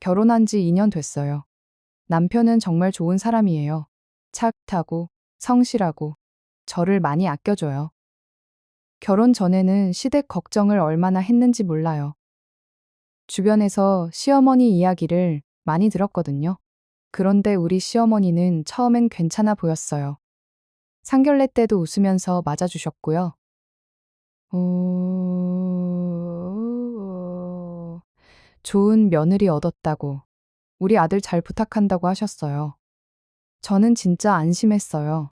결혼한 지 2년 됐어요. 남편은 정말 좋은 사람이에요. 착하고 성실하고 저를 많이 아껴줘요. 결혼 전에는 시댁 걱정을 얼마나 했는지 몰라요. 주변에서 시어머니 이야기를 많이 들었거든요. 그런데 우리 시어머니는 처음엔 괜찮아 보였어요. 상견례 때도 웃으면서 맞아주셨고요. 좋은 며느리 얻었다고, 우리 아들 잘 부탁한다고 하셨어요. 저는 진짜 안심했어요.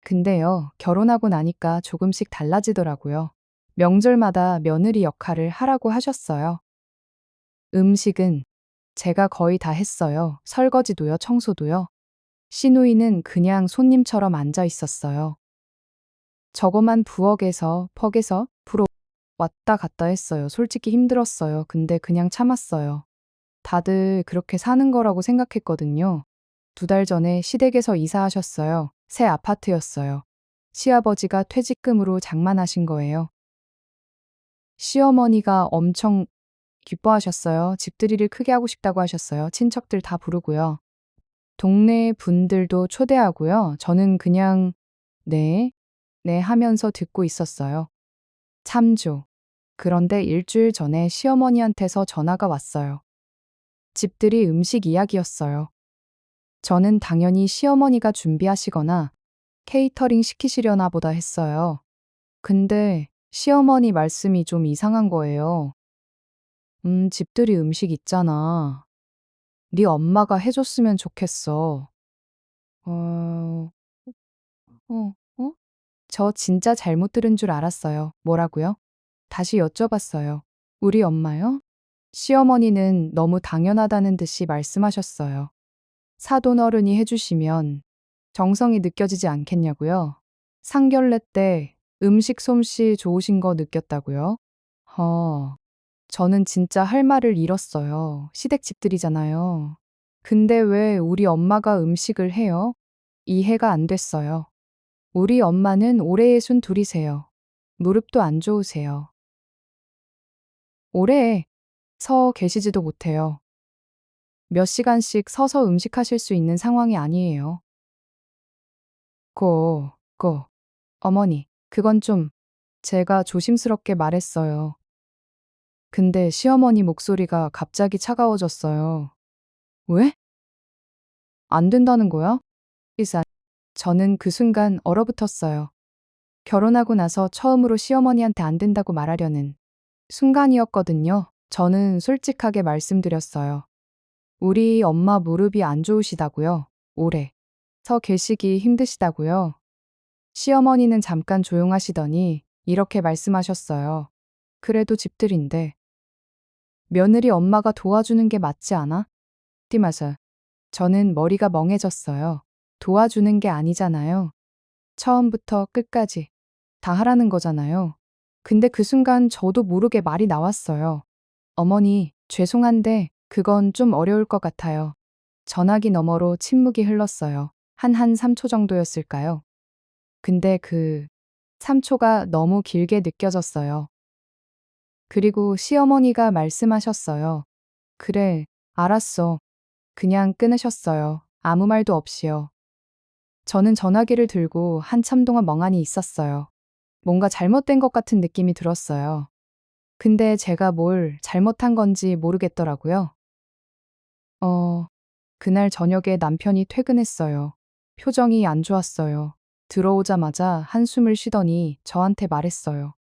근데요, 결혼하고 나니까 조금씩 달라지더라고요. 명절마다 며느리 역할을 하라고 하셨어요. 음식은 제가 거의 다 했어요. 설거지도요, 청소도요. 시누이는 그냥 손님처럼 앉아 있었어요. 저거만 부엌에서, 퍽에서, 부러 왔다 갔다 했어요. 솔직히 힘들었어요. 근데 그냥 참았어요. 다들 그렇게 사는 거라고 생각했거든요. 2달 전에 시댁에서 이사하셨어요. 새 아파트였어요. 시아버지가 퇴직금으로 장만하신 거예요. 시어머니가 엄청 기뻐하셨어요. 집들이를 크게 하고 싶다고 하셨어요. 친척들 다 부르고요. 동네 분들도 초대하고요. 저는 그냥 네, 네 하면서 듣고 있었어요. 참조. 그런데 일주일 전에 시어머니한테서 전화가 왔어요. 집들이 음식 이야기였어요. 저는 당연히 시어머니가 준비하시거나 케이터링 시키시려나 보다 했어요. 근데 시어머니 말씀이 좀 이상한 거예요. 집들이 음식 있잖아. 네 엄마가 해줬으면 좋겠어. 어, 어? 저 진짜 잘못 들은 줄 알았어요. 뭐라고요? 다시 여쭤봤어요. 우리 엄마요? 시어머니는 너무 당연하다는 듯이 말씀하셨어요. 사돈어른이 해주시면 정성이 느껴지지 않겠냐고요? 상견례 때 음식 솜씨 좋으신 거 느꼈다고요? 저는 진짜 할 말을 잃었어요. 시댁 집들이잖아요. 근데 왜 우리 엄마가 음식을 해요? 이해가 안 됐어요. 우리 엄마는 올해 62이세요. 무릎도 안 좋으세요. 오래 서 계시지도 못해요. 몇 시간씩 서서 음식하실 수 있는 상황이 아니에요. 고, 어머니, 그건 좀 제가 조심스럽게 말했어요. 근데 시어머니 목소리가 갑자기 차가워졌어요. 왜? 안 된다는 거야? 이사. 저는 그 순간 얼어붙었어요. 결혼하고 나서 처음으로 시어머니한테 안 된다고 말하려는 순간이었거든요. 저는 솔직하게 말씀드렸어요. 우리 엄마 무릎이 안 좋으시다고요. 오래 서 계시기 힘드시다고요. 시어머니는 잠깐 조용하시더니 이렇게 말씀하셨어요. 그래도 집들인데 며느리 엄마가 도와주는 게 맞지 않아? 띠마서. 저는 머리가 멍해졌어요. 도와주는 게 아니잖아요. 처음부터 끝까지 다 하라는 거잖아요. 근데 그 순간 저도 모르게 말이 나왔어요. 어머니, 죄송한데 그건 좀 어려울 것 같아요. 전화기 너머로 침묵이 흘렀어요. 한 3초 정도였을까요? 근데 그 3초가 너무 길게 느껴졌어요. 그리고 시어머니가 말씀하셨어요. 그래, 알았어. 그냥 끊으셨어요. 아무 말도 없이요. 저는 전화기를 들고 한참 동안 멍하니 있었어요. 뭔가 잘못된 것 같은 느낌이 들었어요. 근데 제가 뭘 잘못한 건지 모르겠더라고요. 그날 저녁에 남편이 퇴근했어요. 표정이 안 좋았어요. 들어오자마자 한숨을 쉬더니 저한테 말했어요.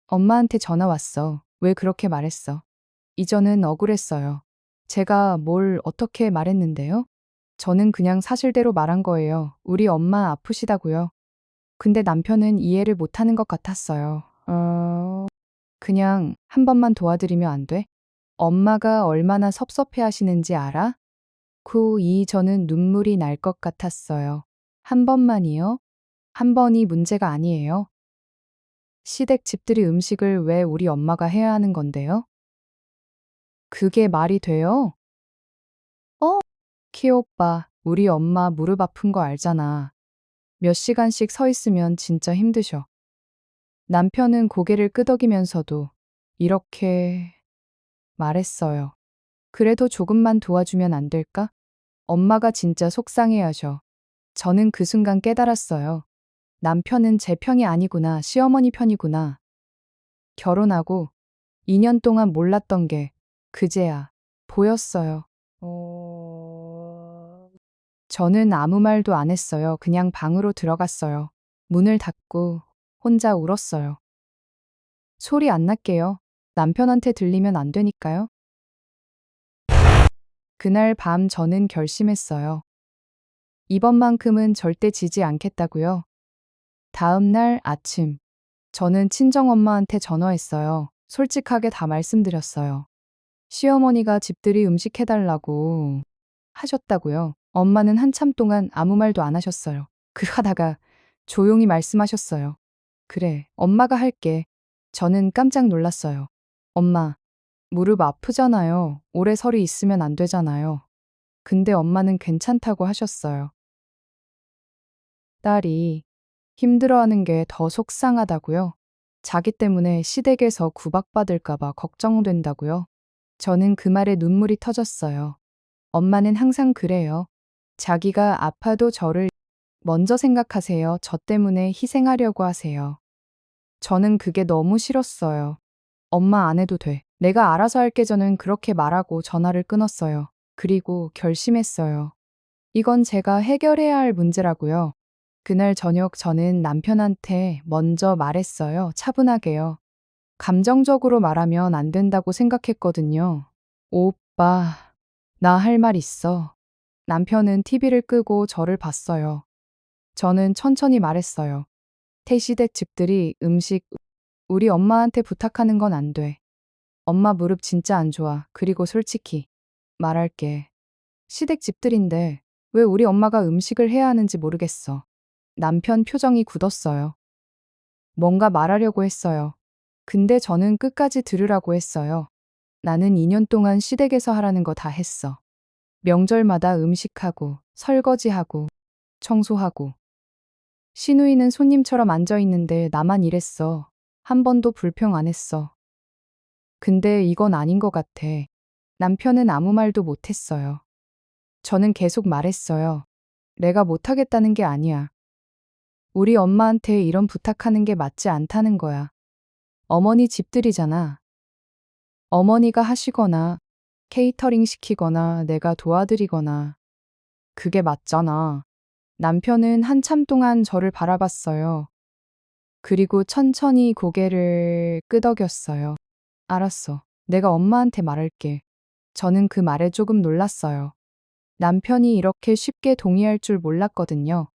엄마한테 전화 왔어. 왜 그렇게 말했어? 이전은 억울했어요. 제가 뭘 어떻게 말했는데요? 저는 그냥 사실대로 말한 거예요. 우리 엄마 아프시다고요. 근데 남편은 이해를 못하는 것 같았어요. 그냥 한 번만 도와드리면 안 돼? 엄마가 얼마나 섭섭해 하시는지 알아? 저는 눈물이 날 것 같았어요. 한 번만이요? 한 번이 문제가 아니에요. 시댁 집들이 음식을 왜 우리 엄마가 해야 하는 건데요? 그게 말이 돼요? 키오빠, 우리 엄마 무릎 아픈 거 알잖아. 몇 시간씩 서 있으면 진짜 힘드셔. 남편은 고개를 끄덕이면서도 이렇게 말했어요. 그래도 조금만 도와주면 안 될까? 엄마가 진짜 속상해하셔. 저는 그 순간 깨달았어요. 남편은 제 편이 아니구나, 시어머니 편이구나. 결혼하고 2년 동안 몰랐던 게 그제야 보였어요. 저는 아무 말도 안 했어요. 그냥 방으로 들어갔어요. 문을 닫고 혼자 울었어요. 소리 안 날게요. 남편한테 들리면 안 되니까요. 그날 밤 저는 결심했어요. 이번만큼은 절대 지지 않겠다고요. 다음 날 아침, 저는 친정엄마한테 전화했어요. 솔직하게 다 말씀드렸어요. 시어머니가 집들이 음식 해달라고 하셨다고요. 엄마는 한참 동안 아무 말도 안 하셨어요. 하다가 조용히 말씀하셨어요. 그래, 엄마가 할게. 저는 깜짝 놀랐어요. 엄마, 무릎 아프잖아요. 오래 서리 있으면 안 되잖아요. 근데 엄마는 괜찮다고 하셨어요. 딸이 힘들어하는 게 더 속상하다고요. 자기 때문에 시댁에서 구박받을까봐 걱정된다고요. 저는 그 말에 눈물이 터졌어요. 엄마는 항상 그래요. 자기가 아파도 저를 먼저 생각하세요. 저 때문에 희생하려고 하세요. 저는 그게 너무 싫었어요. 엄마 안 해도 돼. 내가 알아서 할게. 저는 그렇게 말하고 전화를 끊었어요. 그리고 결심했어요. 이건 제가 해결해야 할 문제라고요. 그날 저녁 저는 남편한테 먼저 말했어요. 차분하게요. 감정적으로 말하면 안 된다고 생각했거든요. 오빠, 나 할 말 있어. 남편은 TV를 끄고 저를 봤어요. 저는 천천히 말했어요. 태시댁 집들이 음식 우리 엄마한테 부탁하는 건 안 돼. 엄마 무릎 진짜 안 좋아. 그리고 솔직히 말할게. 시댁 집들인데 왜 우리 엄마가 음식을 해야 하는지 모르겠어. 남편 표정이 굳었어요. 뭔가 말하려고 했어요. 근데 저는 끝까지 들으라고 했어요. 나는 2년 동안 시댁에서 하라는 거 다 했어. 명절마다 음식하고, 설거지하고, 청소하고. 시누이는 손님처럼 앉아있는데 나만 일했어. 한 번도 불평 안 했어. 근데 이건 아닌 것 같아. 남편은 아무 말도 못했어요. 저는 계속 말했어요. 내가 못하겠다는 게 아니야. 우리 엄마한테 이런 부탁하는 게 맞지 않다는 거야. 어머니 집들이잖아. 어머니가 하시거나 케이터링 시키거나 내가 도와드리거나 그게 맞잖아. 남편은 한참 동안 저를 바라봤어요. 그리고 천천히 고개를 끄덕였어요. 알았어. 내가 엄마한테 말할게. 저는 그 말에 조금 놀랐어요. 남편이 이렇게 쉽게 동의할 줄 몰랐거든요.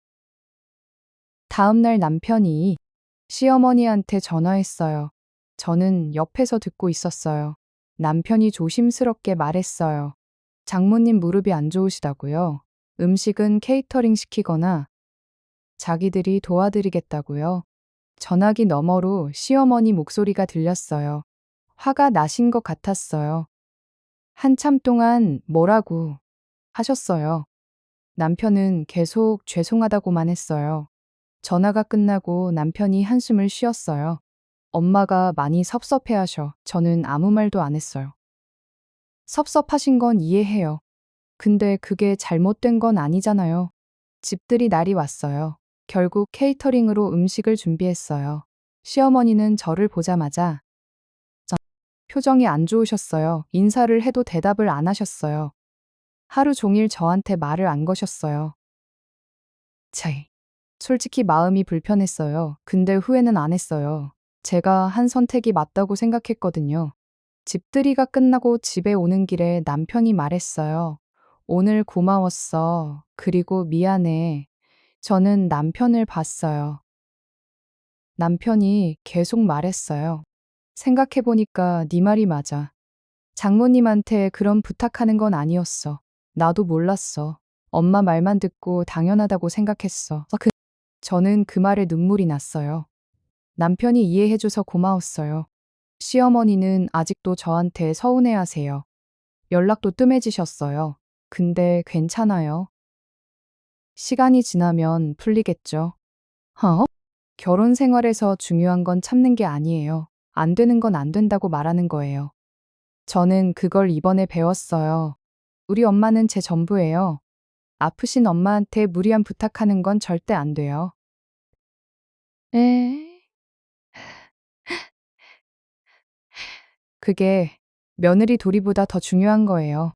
다음 날 남편이 시어머니한테 전화했어요. 저는 옆에서 듣고 있었어요. 남편이 조심스럽게 말했어요. 장모님 무릎이 안 좋으시다고요. 음식은 케이터링 시키거나 자기들이 도와드리겠다고요. 전화기 너머로 시어머니 목소리가 들렸어요. 화가 나신 것 같았어요. 한참 동안 뭐라고 하셨어요. 남편은 계속 죄송하다고만 했어요. 전화가 끝나고 남편이 한숨을 쉬었어요. 엄마가 많이 섭섭해하셔. 저는 아무 말도 안 했어요. 섭섭하신 건 이해해요. 근데 그게 잘못된 건 아니잖아요. 집들이 날이 왔어요. 결국 케이터링으로 음식을 준비했어요. 시어머니는 저를 보자마자 표정이 안 좋으셨어요. 인사를 해도 대답을 안 하셨어요. 하루 종일 저한테 말을 안 거셨어요. 차이. 솔직히 마음이 불편했어요. 근데 후회는 안 했어요. 제가 한 선택이 맞다고 생각했거든요. 집들이가 끝나고 집에 오는 길에 남편이 말했어요. 오늘 고마웠어. 그리고 미안해. 저는 남편을 봤어요. 남편이 계속 말했어요. 생각해보니까 네 말이 맞아. 장모님한테 그런 부탁하는 건 아니었어. 나도 몰랐어. 엄마 말만 듣고 당연하다고 생각했어. 저는 그 말에 눈물이 났어요. 남편이 이해해줘서 고마웠어요. 시어머니는 아직도 저한테 서운해하세요. 연락도 뜸해지셨어요. 근데 괜찮아요. 시간이 지나면 풀리겠죠. 결혼 생활에서 중요한 건 참는 게 아니에요. 안 되는 건 안 된다고 말하는 거예요. 저는 그걸 이번에 배웠어요. 우리 엄마는 제 전부예요. 아프신 엄마한테 무리한 부탁하는 건 절대 안 돼요. 에? 그게 며느리 도리보다 더 중요한 거예요.